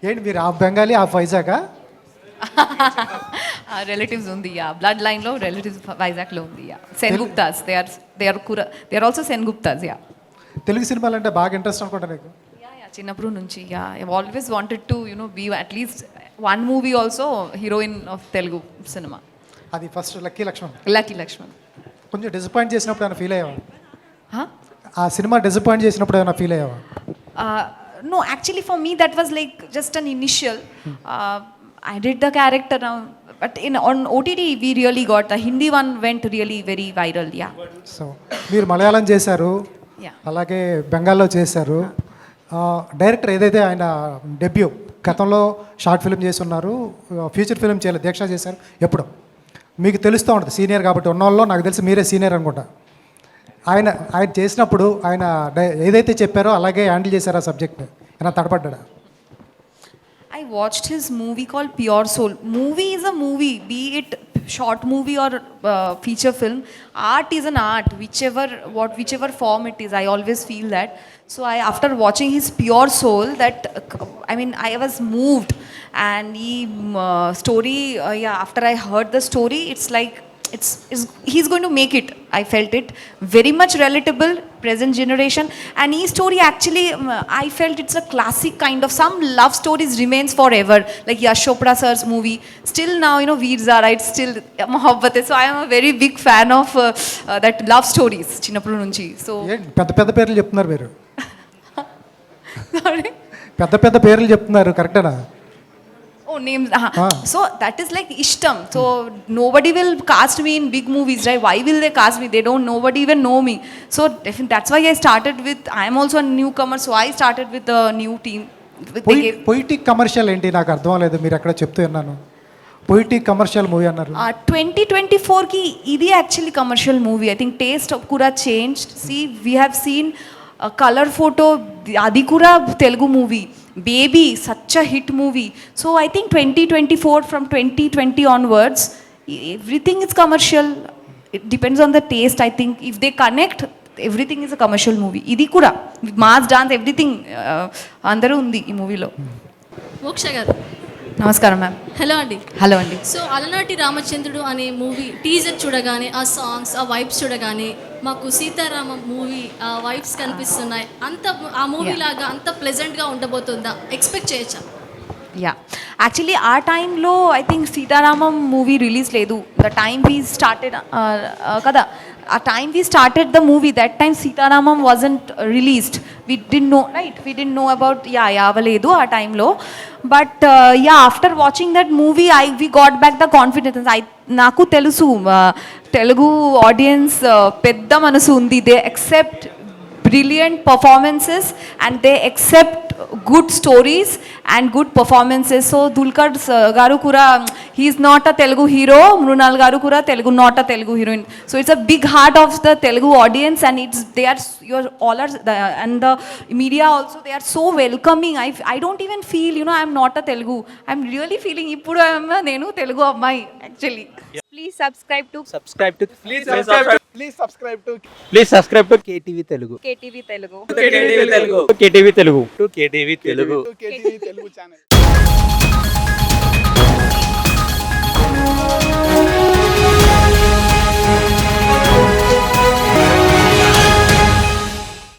ఏంటి మీరు half Bengali half వైజాగా? రిలేటివ్స్ ఉంది, యా. బ్లడ్ లైన్లో రిలేటివ్స్ వైజాగ్లో ఉంది, yeah. Senguptas, they are also Senguptas, yeah. Telugu సినిమాలు అంటే బాగా ఇంట్రెస్ట్ అనుకుంటా నీకు? యా చిన్నప్పుడు నుంచి, yeah. I always wanted to be at least one movie also heroine of Telugu సినిమా. అది first Lucky Lakshman. Lucky Lakshman. కొంచెం డిసప్పాయింట్ చేసినప్పుడు ఏమైనా ఫీల్ అయ్యావా? ఆ సినిమా డిసప్పాయింట్ చేసినప్పుడు ఏమైనా ఫీల్ అయ్యావా? No, actually for me that was like just an initial. I did the character now, but on OTT we really got the Hindi one went really very viral, yeah. So మీరు మలయాళం చేశారు, Yeah. అలాగే బెంగాల్లో చేశారు. Director ఏదైతే ఆయన debut గతంలో short film చేసి ఉన్నారు, ఫ్యూచర్ ఫిల్మ్ చేయలేదు, దీక్ష చేశారు. ఎప్పుడు మీకు తెలుస్తూ ఉంటుంది సీనియర్ కాబట్టి, ఉన్న వాళ్ళు నాకు తెలిసి మీరే సీనియర్ అనుకుంటా. ఆయన చేసినప్పుడు ఆయన ఏదైతే చెప్పారో అలాగే హ్యాండిల్ చేశారు ఆ సబ్జెక్ట్, ఏమైనా తడపడ్డా? I watched his movie called Pure Soul. Movie is a movie, be it short movie or feature film. Art is an art, whichever form it is. I always feel that. So after watching his Pure Soul, I was moved, and the story, after I heard the story, it's like he's going to make it. I felt it very much relatable, present generation, and his story actually I felt it's a classic kind of, some love stories remains forever, like Yash Chopra sir's movie still now, Veer Zara, it's still Mohabbat. So I am a very big fan of that love stories chinnappudu nunchi. So పెద్ద పేర్లు చెప్తున్నారు మీరు. sorry, పెద్ద పేర్లు చెప్తున్నారు, కరెక్టేనా? Oh, names. So that is like ishtam. So nobody will cast me in big movies, right? Why will they cast me? They don't. Nobody even know me. So that's why I started with. I am also a newcomer, so I started with a new team. Poetic commercial ఏంటి నాకు అర్థం లేదు, మీరు ఎక్కడ చెప్తూ ఉన్నాను. Poetic commercial movie అన్నారు. 2024 ki idi actually commercial movie. I think taste kuda changed. See, we have seen a color photo, adi kuda Telugu movie. Baby, such a hit movie. So I think 2024, from 2020 onwards, everything is commercial. It depends on the taste. I think if they connect, everything is a commercial movie. Idi kuda mass dance, everything andaru undi ee movie lo. మోక్ష గారు నమస్కారం ma'am. Hello అండి. Hello అండి. So అలనాటి రామచంద్రుడు అనే movie teaser చూడగానే, ఆ సాంగ్స్, ఆ వైబ్స్ చూడగానే మాకు సీతారామ మూవీ ఆ వైబ్స్ కనిపిస్తున్నాయి. అంత ఆ మూవీ లాగా అంత ప్లెజెంట్గా ఉండబోతుందా, ఎక్స్పెక్ట్ చేయొచ్చా? యా, యాక్చువల్లీ ఆ టైంలో I think Sita Ramam movie release లేదు. ద టైమ్ వీ స్టార్టెడ్ కదా, ఆ time we started the movie, that time Sita Ramam wasn't released. We didn't know about, అవ్వలేదు ఆ టైంలో. But after watching that movie we got back the confidence. నాకు తెలుసు Telugu audience పెద్ద మనసు ఉంది. They accept brilliant performances and they accept good stories and good performances. So Dulquer garu kura, he is not a Telugu hero, Mrunal garu kura not a Telugu heroine. So it's a big heart of the Telugu audience, and and the media also, they are so welcoming. I don't even feel, I'm not a Telugu. I'm really feeling ippudu I am nenu Telugu ammai actually. Please subscribe to KTV Telugu. KTV Telugu channel.